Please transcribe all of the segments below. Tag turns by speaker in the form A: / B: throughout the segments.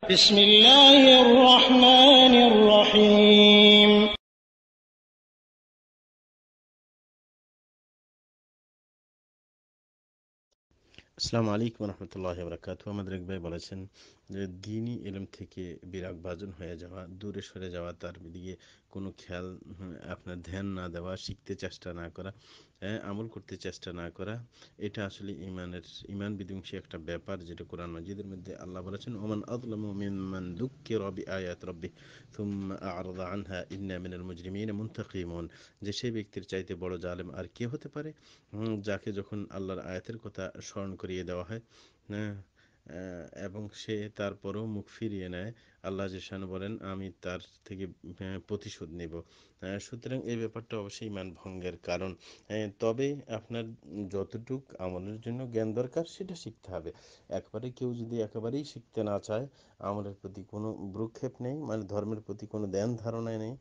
A: بسم الله الرحمن الرحيم
B: আসসালামু আলাইকুম রহমতুল্লাহ বরকাত। আমাদের এক ভাই বলেছেন যে দিনই ইলম থেকে বিরাগ ভাজন হয়ে যাওয়া, দূরে সরে যাওয়া, তার দিকে কোনো খেয়াল আপনার ধ্যান না দেওয়া, শিখতে চেষ্টা না করা, আমল করতে চেষ্টা না করা, এটা আসলে ইমান বিধ্বংসী একটা ব্যাপার, যেটা কোরআন মাজিদের মধ্যে আল্লাহ বলেছেন, ওমান আযলামু মিম্মান যুক্কিরা বিআয়াতি রাব্বিহি সুম্মা আ'রাদা আনহা ইন্না মিনাল মুজরিমিনা মুনতাকিমুন। যে সেই ব্যক্তির চাইতে বড় জালেম আর কে হতে পারে, যাকে যখন আল্লাহর আয়াতের কথা স্মরণ করিয়ে দেওয়া হয়, হ্যাঁ, এবং সে তারপরও মুখ ফিরিয়ে নেয়, আল্লাহ জিশান বলেন আমি তার থেকে প্রতিশোধ নেব। সুতরাং এই ব্যাপারটা অবশ্যই ইমান ভঙ্গের কারণ। তবে আপনার যতটুক আমলের জন্য জ্ঞান দরকার সেটা শিখতে হবে। একবারে কেউ যদি একেবারেই শিখতে না চায়, আমলের প্রতি কোনো ভ্রুক্ষেপ নেই, মানে ধর্মের প্রতি কোনো ধ্যান ধারণায় নেই,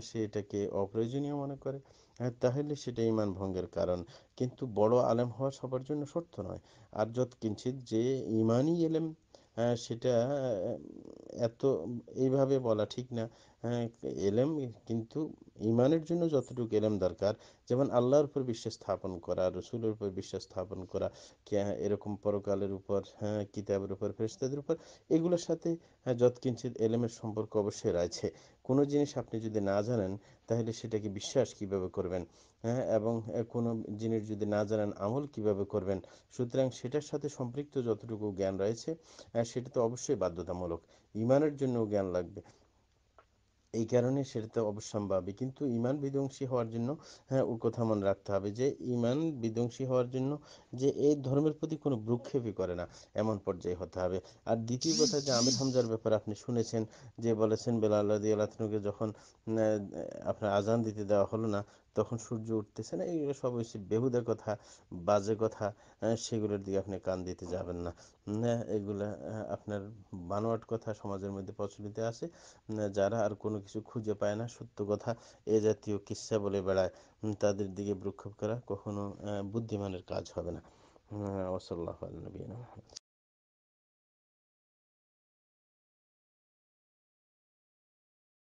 B: সে এটাকে অপ্রয়োজনীয় মনে করে, তাহলে সেটা ইমান ভঙ্গের কারণ। কিন্তু বড় আলেম হওয়া সবার জন্য শর্ত নয়। আর যৎ কিঞ্চিৎ যে ইমানই এলেম, সেটা এত এইভাবে বলা ঠিক না। হ্যাঁ, এলেম, কিন্তু ইমানের জন্য যতটুকু এলেম দরকার, যেমন আল্লাহর উপর বিশ্বাস স্থাপন করা, রসুলের উপর বিশ্বাস স্থাপন করা, এরকম পরকালের উপর, হ্যাঁ, কিতাবের উপর, ফেরেশতাদের উপর, এগুলোর সাথে যৎ কিঞ্চিৎ এলেমের সম্পর্ক অবশ্যই রয়েছে। কোনো জিনিস আপনি যদি না জানেন, তাহলে সেটাকে বিশ্বাস কিভাবে করবেন? হ্যাঁ, এবং কোনো জিনিস যদি না জানেন, আমল কিভাবে করবেন? সুতরাং সেটার সাথে সম্পৃক্ত যতটুকু জ্ঞান রয়েছে, সেটা তো অবশ্যই বাধ্যতামূলক। ইমানের জন্য জ্ঞান লাগবে, এই কারণে সেটা তো অবশ্যম্ভাবী। কিন্তু ইমান বিধ্বংসী হওয়ার জন্য, হ্যাঁ, ও কথা মনে রাখতে হবে যে ইমান বিধ্বংসী হওয়ার জন্য যে এই ধর্মের প্রতি কোনো ভ্রুক্ষেপই করে না, এমন পর্যায়ে হতে হবে। আর দ্বিতীয় কথা, যে আমির হামজার ব্যাপারে আপনি শুনেছেন, যে বলেছেন বেলাল রাদিয়াল্লাহু আনহুকে যখন আপনার আজান দিতে দেওয়া হলো না, তখন সূর্য উঠতেছে না, এগুলো সব হচ্ছে বেহুদা কথা, বাজে কথা। সেগুলোর দিকে আপনি কান দিতে যাবেন না। এগুলা আপনার বানোয়াট কথা সমাজের মধ্যে প্রচলিত আছে। যারা আর কোনো কিছু খুঁজে পায় না, সত্য কথা এ জাতীয় কিসসা বলে বেড়ায়, তাদের দিকে ভ্রুক্ষেপ করা কখনো বুদ্ধিমানের কাজ হবে না। ওসল্লাহু আলা নবিয়িনা মুহাম্মদ।